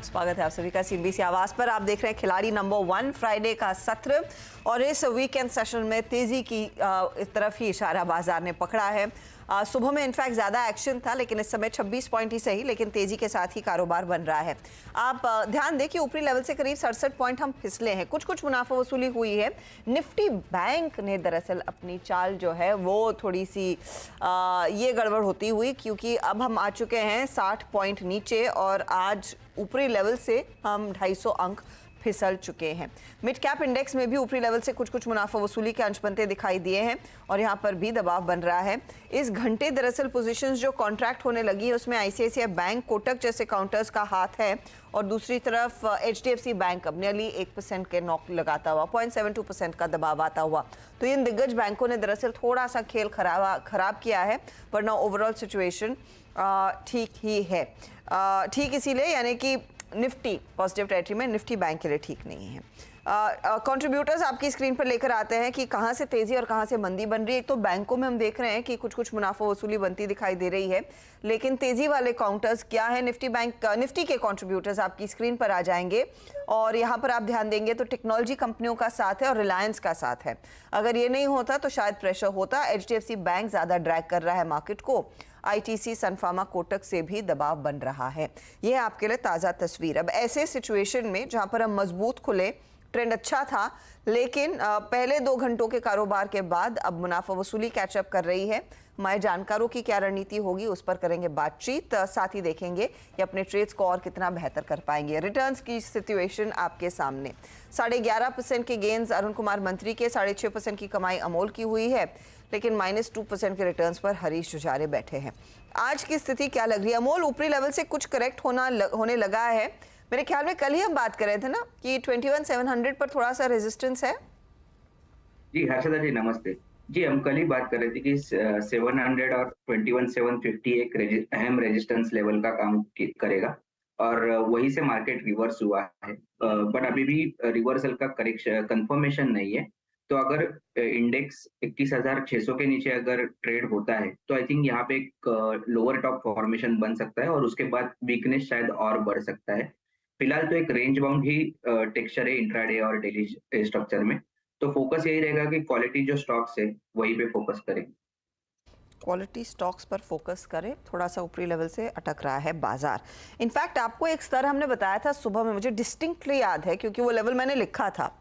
स्वागत है आप सभी का सीबीसी आवाज पर। आप देख रहे हैं खिलाड़ी नंबर 1 फ्राइडे का सत्र और इस वीकेंड सेशन में तेजी की तरफ ही इशारा बाजार ने पकड़ा है। सुबह में इनफैक्ट ज़्यादा एक्शन था, लेकिन इस समय 26 पॉइंट ही सही लेकिन तेजी के साथ ही कारोबार बन रहा है। आप ध्यान दें कि ऊपरी लेवल से करीब 67 पॉइंट हम फिसले हैं। कुछ मुनाफा वसूली हुई है। निफ्टी बैंक ने दरअसल अपनी चाल जो है वो थोड़ी सी ये गड़बड़ होती हुई, क्योंकि अब हम आ चुके हैं 60 पॉइंट नीचे और आज ऊपरी लेवल से हम 250 अंक फिसल चुके हैं। मिड कैप इंडेक्स में भी ऊपरी लेवल से कुछ मुनाफा वसूली के अंश बनते दिखाई दिए हैं और यहाँ पर भी दबाव बन रहा है। इस घंटे दरअसल पोजीशंस जो कॉन्ट्रैक्ट होने लगी है उसमें आईसीआईसीआई बैंक, कोटक जैसे काउंटर्स का हाथ है और दूसरी तरफ एचडीएफसी बैंक अब नियरली 1% के नॉक लगाता हुआ 0.72% का दबाव आता हुआ। तो इन दिग्गज बैंकों ने दरअसल थोड़ा सा खेल खराब किया है, वरना ओवरऑल सिचुएशन ठीक ही है। ठीक इसीलिए यानी कि निफ्टी पॉजिटिव टेरिटरी में, निफ्टी बैंक के लिए ठीक नहीं है। कंट्रीब्यूटर्स आपकी स्क्रीन पर लेकर आते हैं कि कहां से तेजी और कहां से मंदी बन रही है। एक तो बैंकों में हम देख रहे हैं कि कुछ मुनाफा वसूली बनती दिखाई दे रही है, लेकिन तेजी वाले काउंटर्स क्या है? निफ्टी के कंट्रीब्यूटर्स आपकी स्क्रीन पर आ जाएंगे और यहाँ पर आप ध्यान देंगे तो टेक्नोलॉजी कंपनियों का साथ है और रिलायंस का साथ है। अगर ये नहीं होता तो शायद प्रेशर होता। एचडीएफसी बैंक ज्यादा ड्रैग कर रहा है मार्केट को। आईटीसी, सनफार्मा, कोटक से भी दबाव बन रहा है। यह आपके लिए ताज़ा तस्वीर। अब ऐसे सिचुएशन में जहां पर हम मजबूत खुले, ट्रेंड अच्छा था, लेकिन पहले 2 घंटों के कारोबार के बाद अब मुनाफा वसूली कैचअप कर रही है। हमारे जानकारों की क्या रणनीति होगी उस पर करेंगे बातचीत। साथ ही देखेंगे कि अपने ट्रेड्स को और कितना बेहतर कर पाएंगे। रिटर्न्स की सिचुएशन आपके सामने। 11.5% के गेन्स अरुण कुमार मंत्री के, 6.5% की कमाई अमोल की हुई है, लेकिन -2% के रिटर्न्स पर हरीश जुजारे बैठे हैं। आज की स्थिति क्या लग रही है? अमोल, ऊपरी लेवल से कुछ करेक्ट होने लगा है। मेरे ख्याल में कल ही हम बात कर रहे थे ना कि 21,700 पर थोड़ा सा रेजिस्टेंस है। जी हर्षदा जी नमस्ते जी, हम कल ही बात कर रहे थे कि 700 और 21,750 एक अहम रेजिस्टेंस लेवल का काम करेगा और वहीं से मार्केट रिवर्स हुआ है। बट अभी भी रिवर्सल का करेक्शन कंफर्मेशन नहीं है। तो अगर इंडेक्स 21,600 के नीचे अगर ट्रेड होता है तो आई थिंक यहाँ पे एक लोअर टॉप फॉर्मेशन बन सकता है और उसके बाद वीकनेस शायद और बढ़ सकता है। फिलहाल तो एक रेंज बाउंड ही टेक्सचर है इंट्राडे और डेली स्ट्रक्चर में। तो फोकस यही रहेगा कि क्वालिटी जो स्टॉक्स है वहीं पे फोकस करें। क्वालिटी स्टॉक्स पर फोकस करें। थोड़ा सा ऊपरी लेवल से अटक रहा है बाजार। इनफैक्ट आपको एक स्तर हमने बताया था सुबह में, मुझे डिस्टिंक्टली याद है क्योंकि वो लेवल मैंने लिखा था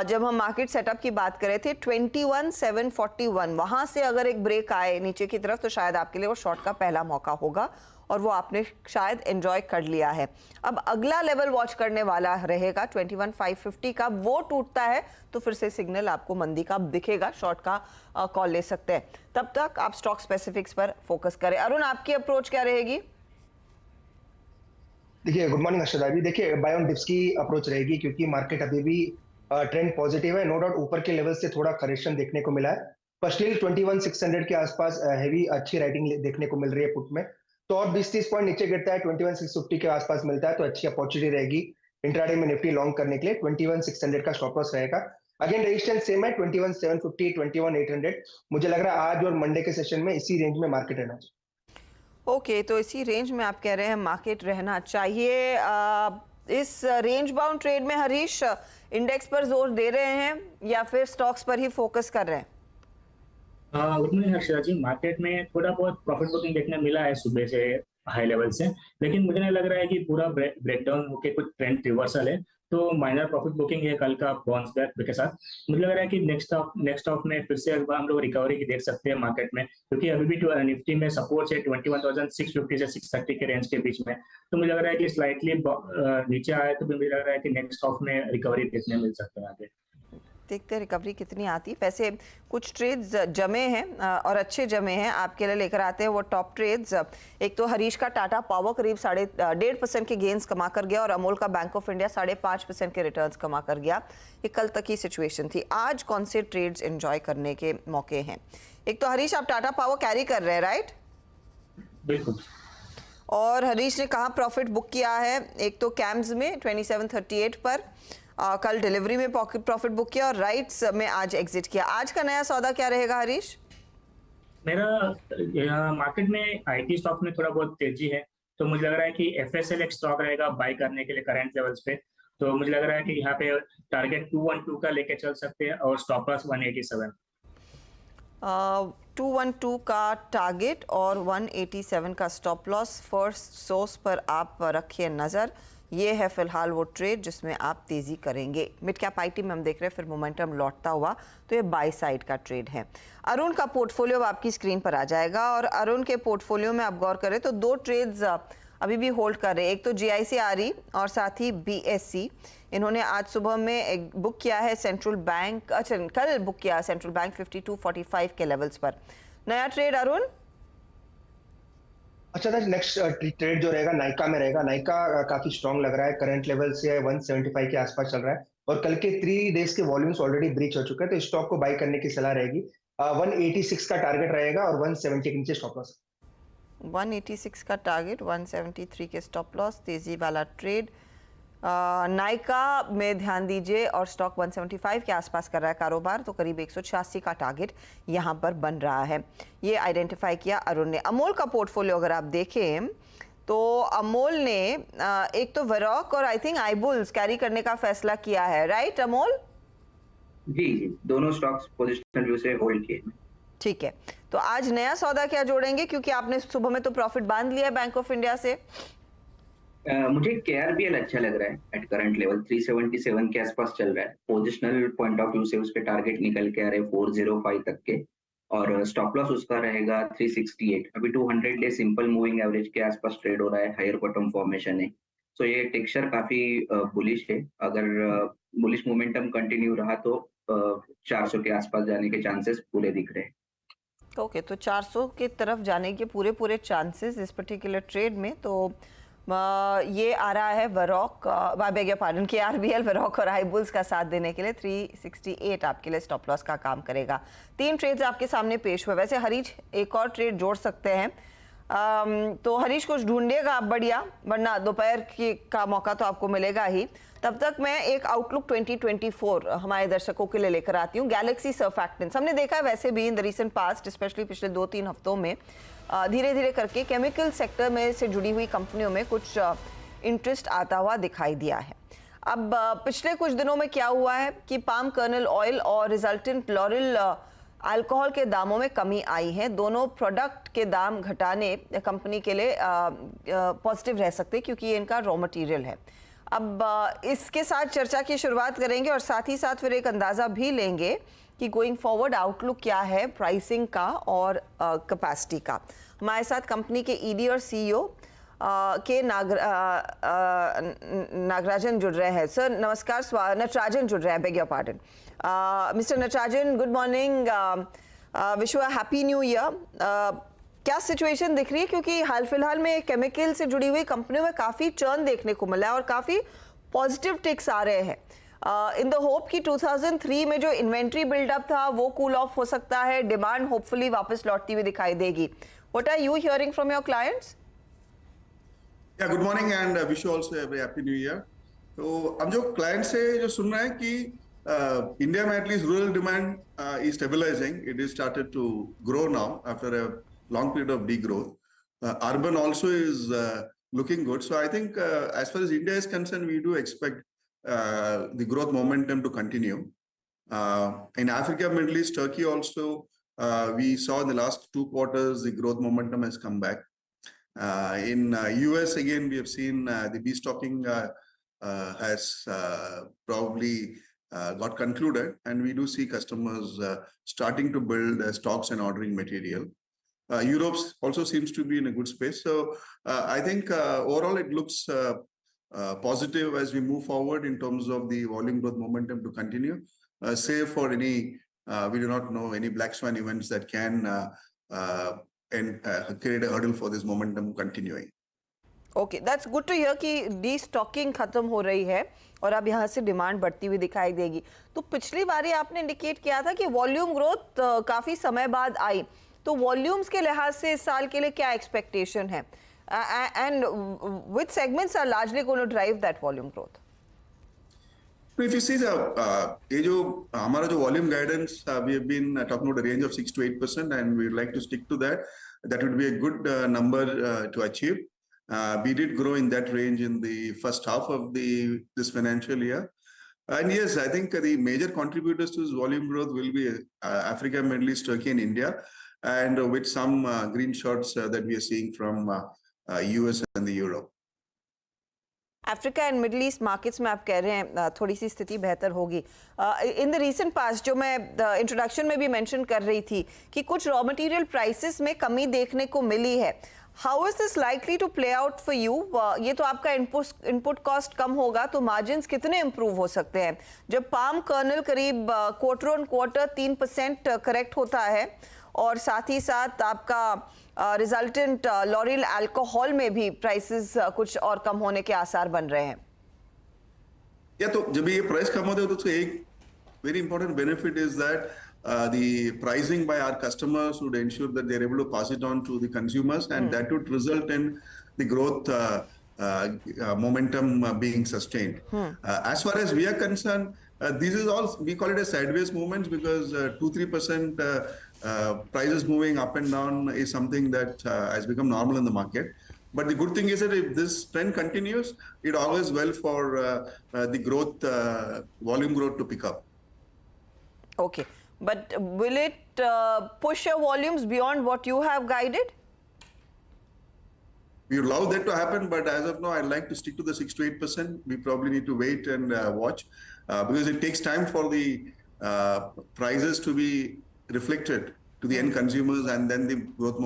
जब हम मार्केट सेटअप की बात कर रहे थे। 21,741 वहां से अगर एक ब्रेक आए नीचे की तरफ तो शायद आपके लिए वो शॉर्ट का पहला मौका होगा और वो आपने शायद एंजॉय कर लिया है। अब अगला लेवल वॉच करने वाला रहेगा 21,550 का। वो टूटता है तो फिर से सिग्नल आपको मंदी का दिखेगा, शॉर्ट का कॉल ले सकते हैं। तब तक आप स्टॉक स्पेसिफिक्स पर फोकस करें। अरुण, आपकी अप्रोच क्या रहेगी? देखिए, गुड मॉर्निंग हर्षदा जी। देखिए, बाय ऑन डिप्स की अप्रोच रहेगी क्योंकि मार्केट अभी भी ट्रेंड पॉजिटिव है। नो डाउट ऊपर के लेवल से थोड़ा करेक्शन देखने को मिला है, पर स्टिल 21,600 के आसपास हेवी अच्छी राइटिंग देखने को मिल रही है पुट में। तो और 20-30 पॉइंट नीचे गिरता है, 21,650 के आसपास मिलता है तो अच्छी अपॉर्चुनिटी रहेगी इंट्राडे में निफ्टी लॉन्ग करने के लिए। 21,600 का स्टॉप लॉस रहेगा। अगेन रेजिस्टेंस सेम है 21,750, 21,800। मुझे लग रहा है आज और मंडे के सेशन में इसी रेंज में मार्केट रहना चाहिए। ओके, तो इसी रेंज में आप कह रहे हैं मार्केट रहना चाहिए। इस रेंज बाउंड ट्रेड में हरीश इंडेक्स पर जोर दे रहे हैं या फिर स्टॉक्स पर ही फोकस कर रहे हैं? गुड हर्षदा जी, मार्केट में थोड़ा बहुत प्रॉफिट बुकिंग देखने मिला है सुबह से हाई लेवल से, लेकिन मुझे नहीं लग रहा है कि पूरा ब्रेकडाउन होके कुछ ट्रेंड रिवर्सल है। तो माइनर प्रॉफिट बुकिंग है कल का बाउंस बैक के साथ। मुझे लग रहा है कि नेक्स्ट ऑफ में फिर से हम लोग रिकवरी की देख सकते हैं मार्केट में, क्योंकि अभी भी निफ्टी में सपोर्ट है 21,650 से 630 के रेंज के बीच में। तो मुझे लग रहा है कि स्लाइटली नीचे आए तो मुझे लग रहा है कि नेक्स्ट ऑफ में रिकवरी देखने मिल सकता है आगे। देखते हैं रिकवरी कितनी आती। वैसे कुछ ट्रेड्स जमे हैं और अच्छे जमे हैं, आपके लिए लेकर आते हैं वो टॉप ट्रेड्स। एक तो हरीश का टाटा पावर करीब 1.5% के गेंस कमा कर गया और अमोल का बैंक ऑफ इंडिया 5.5% के रिटर्न्स कमा कर गया। ये कल तक की सिचुएशन थी। आज कौन से ट्रेड्स एंजॉय करने के मौके हैं? एक तो हरीश, आप टाटा पावर कैरी कर रहे हैं, राइट? बिल्कुल। और हरीश ने कहाँ प्रॉफिट बुक किया है? एक तो कैम्स में 2738 पर कल डिलीवरी में पॉकेट प्रॉफिट बुक किया और राइट्स में आज एग्जिट किया। आज का नया सौदा क्या रहेगा हरीश? मेरा मार्केट में आईटी स्टॉक में थोड़ा बहुत तेजी है। तो मुझे लग रहा है कि FSL एक स्टॉक रहेगा बाय करने के लिए करंट लेवल्स पे। तो मुझे लग रहा है कि यहाँ पे टारगेट 212 का लेके चल सकते हैं और स्टॉप लॉस 187। 212 का टारगेट और 187 का स्टॉप लॉस। फर्स्ट सोर्स पर आप रखिए नज़र। ये है फिलहाल वो ट्रेड जिसमें आप तेज़ी करेंगे। मिड कैप आईटी में हम देख रहे हैं फिर मोमेंटम लौटता हुआ, तो ये बाय साइड का ट्रेड है। अरुण का पोर्टफोलियो आपकी स्क्रीन पर आ जाएगा और अरुण के पोर्टफोलियो में आप गौर करें तो दो ट्रेड्स अभी भी होल्ड कर रहे हैं। एक तो GIC-RE और साथ ही BSC। इन्होंने आज सुबह में एक बुक किया है सेंट्रल बैंक, अच्छा कल बुक किया सेंट्रल बैंक 52.45 के लेवल्स पर। नया ट्रेड अरुण? अच्छा था, नेक्स्ट ट्रेड जो रहेगा नाइका में रहेगा। नाइका काफी स्ट्रांग लग रहा है, करंट लेवल से 175 के आसपास चल रहा है और कल के 3 डेज के वॉल्यूम्स ऑलरेडी ब्रीच हो चुके हैं, तो स्टॉक को बाय करने की सलाह रहेगी। 186 का टारगेट रहेगा और 170 के नीचे स्टॉप लॉस। 186 का टारगेट, 173 के स्टॉप लॉस, तेजी वाला ट्रेड। नाइका में ध्यान दीजिए और स्टॉक 175 के आसपास कर रहा है कारोबार, तो करीब 186 का टारगेट यहाँ पर बन रहा है। ये आइडेंटिफाई किया अरुण ने। अमोल का पोर्टफोलियो अगर आप देखें तो अमोल ने एक तो वेरॉक और आई थिंक आईबुल्स कैरी करने का फैसला किया है, राइट अमोल? जी जी, दोनों स्टॉक्स पोजिशनल व्यू से होल्ड किए। ठीक है, तो आज नया सौदा क्या जोड़ेंगे, क्योंकि आपने सुबह में तो प्रॉफिट बांध लिया बैंक ऑफ इंडिया से? मुझे KRBL अच्छा लग रहा है। एट करंट लेवल 377 के आसपास चल रहा है। पोजिशनल पॉइंट ऑफ व्यू से उसके टारगेट निकल के आ रहे 405 तक के और स्टॉप लॉस उसका रहेगा 368। अभी 200 डे सिंपल मूविंग एवरेज के आसपास ट्रेड हो रहा है, हायर बॉटम फॉर्मेशन है। सो ये टेक्सचर काफी बुलिश है। अगर बुलिश मोमेंटम कंटिन्यू रहा तो 400 के आसपास जाने के चांसेस पूरे दिख रहे हैं। ओके, तो 400 के तरफ जाने के पूरे चांसेस इस पर्टिकुलर ट्रेड में। तो ये आ रहा है Varroc, bag your pardon, KRBL, Varroc और आईबुल्स का साथ देने के लिए 368 आपके लिए स्टॉप लॉस का काम करेगा। 3 ट्रेड्स आपके सामने पेश हुए। वैसे हरीश एक और ट्रेड जोड़ सकते हैं, तो हरीश कुछ ढूंढिएगा आप बढ़िया, वरना दोपहर का मौका तो आपको मिलेगा ही। तब तक मैं एक आउटलुक 2024 हमारे दर्शकों के लिए लेकर आती हूँ। गैलेक्सी सर्फैक्टेंट्स हमने देखा है वैसे भी in the recent past, specially पिछले 2-3 हफ्तों में धीरे धीरे करके केमिकल सेक्टर में से जुड़ी हुई कंपनियों में कुछ इंटरेस्ट आता हुआ दिखाई दिया है। अब पिछले कुछ दिनों में क्या हुआ है कि पाम कर्नल ऑयल और रिजल्टेंट लॉरेल अल्कोहल के दामों में कमी आई है। दोनों प्रोडक्ट के दाम घटाने कंपनी के लिए पॉजिटिव रह सकते, क्योंकि ये इनका रॉ मटेरियल है। अब इसके साथ चर्चा की शुरुआत करेंगे और साथ ही साथ फिर एक अंदाज़ा भी लेंगे कि गोइंग फॉरवर्ड आउटलुक क्या है प्राइसिंग का और कैपेसिटी का। हमारे साथ कंपनी के ED और CEO के नागराजन जुड़ रहे हैं। सर नमस्कार। नटराजन जुड़ रहे हैं, bag your pardon. Mister Natarajan, good morning, wish you a happy new year. क्या सिचुएशन दिख रही है, क्योंकि हाल फिलहाल में केमिकल से जुड़ी हुई कंपनियों में काफ़ी चर्न देखने को मिला है और काफ़ी पॉजिटिव टिक्स आ रहे हैं इन द होप कि 2003 में जो इन्वेंट्री बिल्डअप था वो कूल ऑफ हो सकता है, डिमांड होपफुली वापस लौटती हुई दिखाई देगी। What are you hearing from your clients? Yeah good morning and wish you also very happy new year. तो हम जो क्लाइंट से जो सुन रहे हैं कि इंडिया में at least rural demand is stabilizing, it is started to grow now after a long period of degrowth. Urban also is looking good. So I think as far as India is concerned, we do expect the growth momentum to continue. In Africa, Middle East, Turkey also, we saw in the last 2 quarters, the growth momentum has come back. In US, again, we have seen the destocking has probably got concluded, and we do see customers starting to build stocks and ordering material. Europe also seems to be in a good space. So I think overall it looks positive as we move forward in terms of the volume growth momentum to continue, save for any, we do not know any black swan events that can create a hurdle for this momentum continuing. Okay, that's good to hear कि destocking खत्म हो रही है और अब यहाँ से demand बढ़ती हुई दिखाई देगी। तो पिछली बारी आपने इंडिकेट किया था कि वॉल्यूम ग्रोथ काफ़ी समय बाद आई, तो वॉल्यूम्स के लिहाज से इस साल के लिए क्या एक्सपेक्टेशन है and which segments are largely going to drive that volume growth? If you see ये जो हमारा जो volume guidance, we have been talking about a range of 6 to 8% and we would like to stick to that. That would be a good number to achieve. We did grow in that range in the first half of this financial year. And yes, I think the major contributors to this volume growth will be Africa, Middle East, Turkey, and India, and with some green shoots that we are seeing from US and the Europe. Africa and middle east markets में आप कह रहे हैं थोड़ी सी स्थिति बेहतर होगी. In the recent past जो मैं इंट्रोडक्शन में भी मेंशन कर रही थी कि कुछ रॉ मटेरियल प्राइसेस में कमी देखने को मिली है. How is this likely to play out for you? ये तो आपका इनपुट कॉस्ट कम होगा तो मार्जिन्स कितने इंप्रूव हो सकते हैं? जब पाम कर्नल करीब क्वार्टर ऑन क्वार्टर 3% करेक्ट होता है और साथ ही साथ आपका रिजल्टेंट लॉरिल अल्कोहल में भी प्राइसेस कुछ और कम होने के आसार बन रहे हैं. या तो जब ये प्राइस कम होते हैं तो उसका एक very important benefit is that the pricing by our customers would ensure that they're able to pass it on to the consumers, and that would result in the growth momentum being sustained. As far as we are concerned, this is all, we call it a sideways movements because 2-3% prices moving up and down is something that has become normal in the market. But the good thing is that if this trend continues, it augurs well for the growth, volume growth to pick up. Okay. But will it push your volumes beyond what you have guided? We would love that to happen, but as of now, I'd like to stick to the 6 to 8%. We probably need to wait and watch because it takes time for the prices to be reflected to the end consumers and then the growth,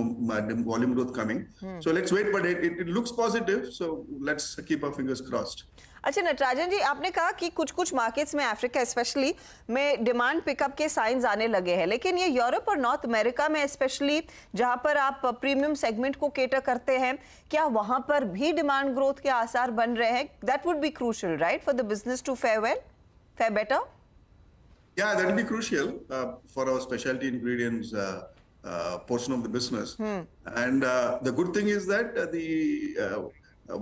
volume growth coming. So let's wait, but it looks positive. So let's keep our fingers crossed. अच्छा नटराजन जी, आपने कहा कि कुछ कुछ markets में Africa specially में demand pickup के science आने लगे हैं, लेकिन ये यूरोप और नॉर्थ अमेरिका में स्पेशली जहां पर आप प्रीमियम सेगमेंट को केटर करते हैं, क्या वहां पर भी डिमांड ग्रोथ के आसार बन रहे हैं? That would be crucial right for the business to fare better. Yeah, that will be crucial for our specialty ingredients portion of the business. And the good thing is that the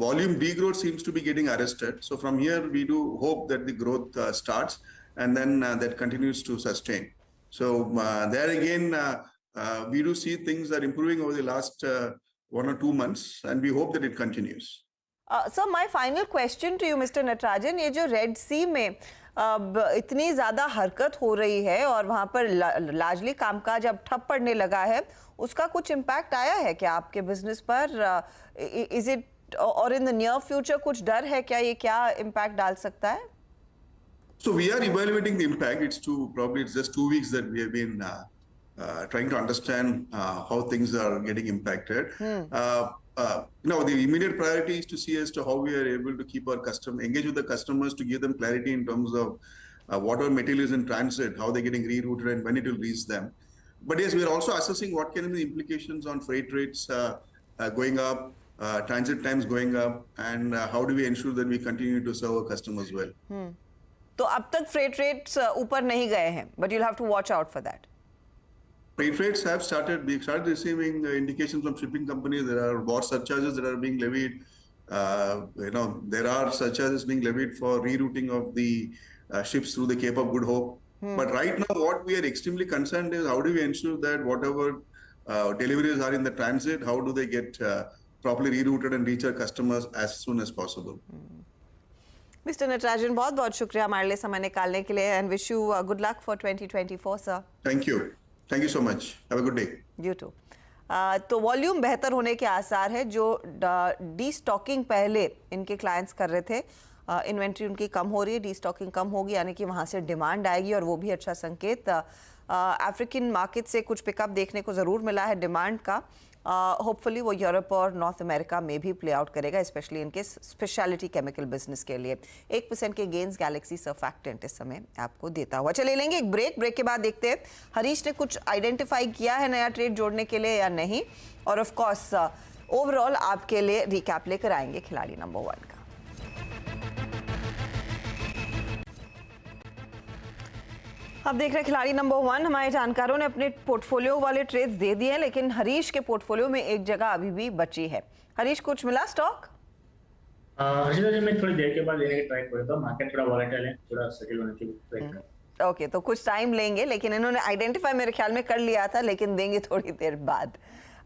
volume degrowth seems to be getting arrested. So from here, we do hope that the growth starts and then that continues to sustain. So there again, we do see things are improving over the last 1 or 2 months, and we hope that it continues. So my final question to you, Mr. Natarajan, ये जो red सी में इतनी ज़्यादा हरकत हो रही है और वहाँ पर लार्जली कामकाज अब ठप पड़ने लगा है, उसका कुछ इम्पैक्ट आया है क्या आपके बिजनेस पर? इज इट और इन द नियर फ्यूचर कुछ डर है क्या, ये क्या इम्पैक्ट डाल सकता है? So we are evaluating the impact. It's just 2 weeks that we have been trying to understand how things are getting impacted. Now the immediate priority is to see as to how we are able to keep our engage with the customers to give them clarity in terms of what our material is in transit, how they're getting rerouted, and when it will reach them. But yes, we are also assessing what can be the implications on freight rates going up, transit times going up, and how do we ensure that we continue to serve our customers well. तो अब तक freight rates ऊपर नहीं गए हैं, but you'll have to watch out for that. Freight rates have started. We started receiving indications from shipping companies. There are war surcharges that are being levied. There are surcharges being levied for rerouting of the ships through the Cape of Good Hope. But right now, what we are extremely concerned is how do we ensure that whatever deliveries are in the transit, how do they get properly rerouted and reach our customers as soon as possible. Mr. Natarajan, बहुत बहुत शुक्रिया हमारे लिए समय निकालने के लिए, and wish you good luck for 2024, sir. Thank you. Thank you so much. Have a good day. You too. तो वॉल्यूम बेहतर होने के आसार है. जो डी स्टॉकिंग पहले इनके क्लाइंट्स कर रहे थे, इन्वेंट्री उनकी कम हो रही है, डी स्टॉकिंग कम होगी, यानी कि वहाँ से डिमांड आएगी और वो भी अच्छा संकेत. अफ्रीकन मार्केट से कुछ पिकअप देखने को ज़रूर मिला है डिमांड का. होपफुली वो यूरोप और नॉर्थ अमेरिका में भी प्ले आउट करेगा, स्पेशली इनके स्पेशलिटी केमिकल बिजनेस के लिए. 1% के गेन्स गैलेक्सी सर्फैक्टेंट इस समय आपको देता हुआ. चले लेंगे एक ब्रेक के बाद देखते हैं हरीश ने कुछ आइडेंटिफाई किया है नया ट्रेड जोड़ने के लिए या नहीं, और ऑफ कोर्स ओवरऑल आपके लिए रिकैप लेकर आएंगे खिलाड़ी नंबर 1 का. अब देख रहे हैं खिलाड़ी नंबर 1. हमारे जानकारों ने अपने पोर्टफोलियो वाले ट्रेड्स दे दिए हैं, लेकिन हरीश के पोर्टफोलियो में एक जगह अभी भी बची है. हरीश, कुछ मिला स्टॉक? हर्षिता जी, मैं थोड़ी देर के बाद लेने की ट्राई करता हूं. मार्केट थोड़ा वॉलेटाइल है, थोड़ा सेटल होने की ट्राई करता हूं. ओके, तो कुछ टाइम लेंगे, लेकिन इन्होंने आइडेंटिफाई मेरे ख्याल में कर लिया था, लेकिन देंगे थोड़ी देर बाद.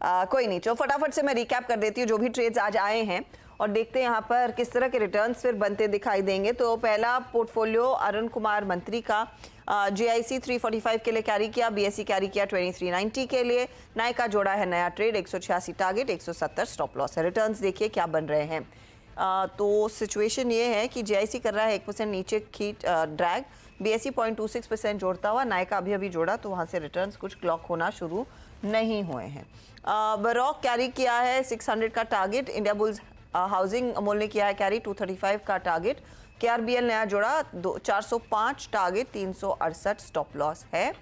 कोई नहीं, तो फटाफट से मैं रिकैप कर देती हूँ जो भी ट्रेड्स आज आए हैं और देखते हैं यहाँ पर किस तरह के रिटर्न्स फिर बनते दिखाई देंगे। तो पहला पोर्टफोलियो अरुण कुमार मंत्री का GIC 345 के लिए कैरी किया, BSE कैरी किया 2390 के लिए। नायका जोड़ा है नया ट्रेड, 186 टारगेट, 170 स्टॉप लॉस है। रिटर्न्स देखिए क्या बन रहे हैं। तो सिचुएशन ये है कि GIC कर रहा है 1% नीचे की ड्रैग, BSE 0.26% जोड़ता हुआ, नायका अभी जोड़ा तो वहाँ से रिटर्न्स कुछ क्लॉक होना शुरू नहीं हुए हैं। बरॉक कैरी किया है 600 का target, India bulls housing Amol ने किया है कैरी 235 का टारगेट, KRBL नया जोड़ा 405 टारगेट, 368 स्टॉप लॉस है।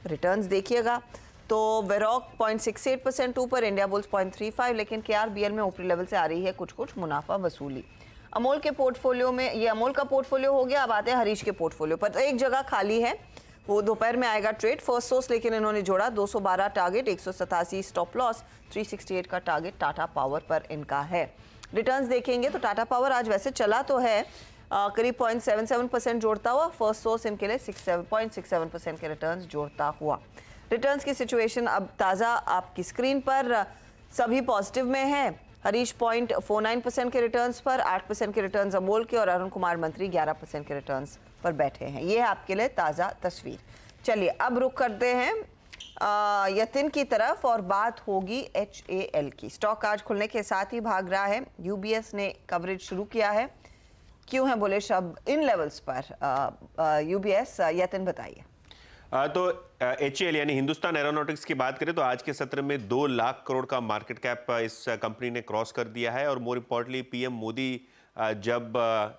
रिटर्न्स देखिएगा तो वेरॉक 0.68% ऊपर, इंडिया बुल्स 0.35, लेकिन KRBL में ऊपरी लेवल से आ रही है कुछ मुनाफा वसूली। अमोल के पोर्टफोलियो में, ये अमोल का पोर्टफोलियो हो गया। अब आते हैं हरीश के पोर्टफोलियो पर। तो एक जगह खाली है, वो दोपहर में आएगा ट्रेड, फर्स्ट सोर्स, लेकिन इन्होंने जोड़ा 212 टारगेट, 187 स्टॉप लॉस, 368 का टारगेट टाटा पावर पर इनका है। रिटर्न्स देखेंगे तो टाटा पावर आज वैसे चला तो है करीब 0.77% जोड़ता हुआ, फर्स्ट सोर्स इनके लिए 0.67% के रिटर्न्स जोड़ता हुआ। रिटर्न्स की सिचुएशन अब ताज़ा आपकी स्क्रीन पर, सभी पॉजिटिव में है। हरीश 0.49% के रिटर्न्स पर, 8% के रिटर्न्स अमोल के और अरुण कुमार मंत्री 11% के रिटर्न्स पर बैठे हैं। ये है आपके लिए ताज़ा तस्वीर। चलिए अब रुक करते हैं यतिन की तरफ और बात होगी HAL की। स्टॉक आज खुलने के साथ ही भाग रहा है। UBS ने कवरेज शुरू किया है, क्यों है बुलिश अब इन लेवल्स पर UBS? यतिन बताइए। तो HAL यानी हिंदुस्तान एरोनॉटिक्स की बात करें तो आज के सत्र में 2 लाख करोड़ का मार्केट कैप इस कंपनी ने क्रॉस कर दिया है। और मोर इम्पोर्टेंटली PM मोदी जब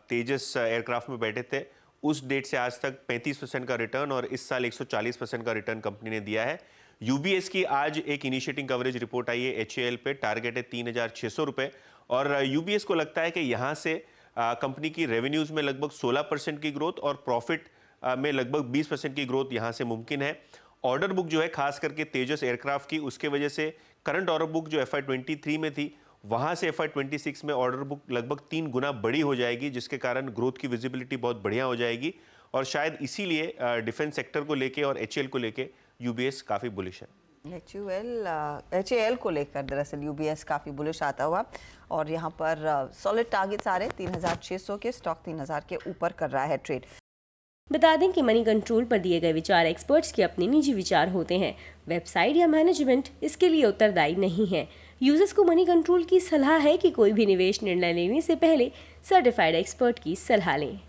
तेजस एयरक्राफ्ट में बैठे थे उस डेट से आज तक 35% का रिटर्न और इस साल 140% का रिटर्न कंपनी ने दिया है। UBS की आज एक इनिशिएटिंग कवरेज रिपोर्ट आई है HAL पे, टारगेट है 3,600 रुपये और UBS को लगता है कि यहाँ से कंपनी की रेवेन्यूज़ में लगभग 16% की ग्रोथ और प्रॉफिट में लगभग 20% की ग्रोथ यहाँ से मुमकिन है। ऑर्डर बुक जो है खास करके तेजस एयरक्राफ्ट की, उसके वजह से करंट ऑर्डर बुक जो FY23 में थी वहाँ से FY26 में ऑर्डर बुक लगभग 3 गुना बड़ी हो जाएगी, जिसके कारण ग्रोथ की विजिबिलिटी बहुत बढ़िया हो जाएगी और शायद इसीलिए डिफेंस सेक्टर को लेके और HAL को लेके UBS काफ़ी बुलिश है। HAL को लेकर दरअसल UBS काफ़ी बुलिश आता हुआ और यहाँ पर सॉलिड टारगेट्स आ रहे हैं 3,600 के, स्टॉक 3,000 के ऊपर कर रहा है ट्रेड। बता दें कि मनी कंट्रोल पर दिए गए विचार एक्सपर्ट्स के अपने निजी विचार होते हैं। वेबसाइट या मैनेजमेंट इसके लिए उत्तरदायी नहीं है। यूजर्स को मनी कंट्रोल की सलाह है कि कोई भी निवेश निर्णय लेने से पहले सर्टिफाइड एक्सपर्ट की सलाह लें।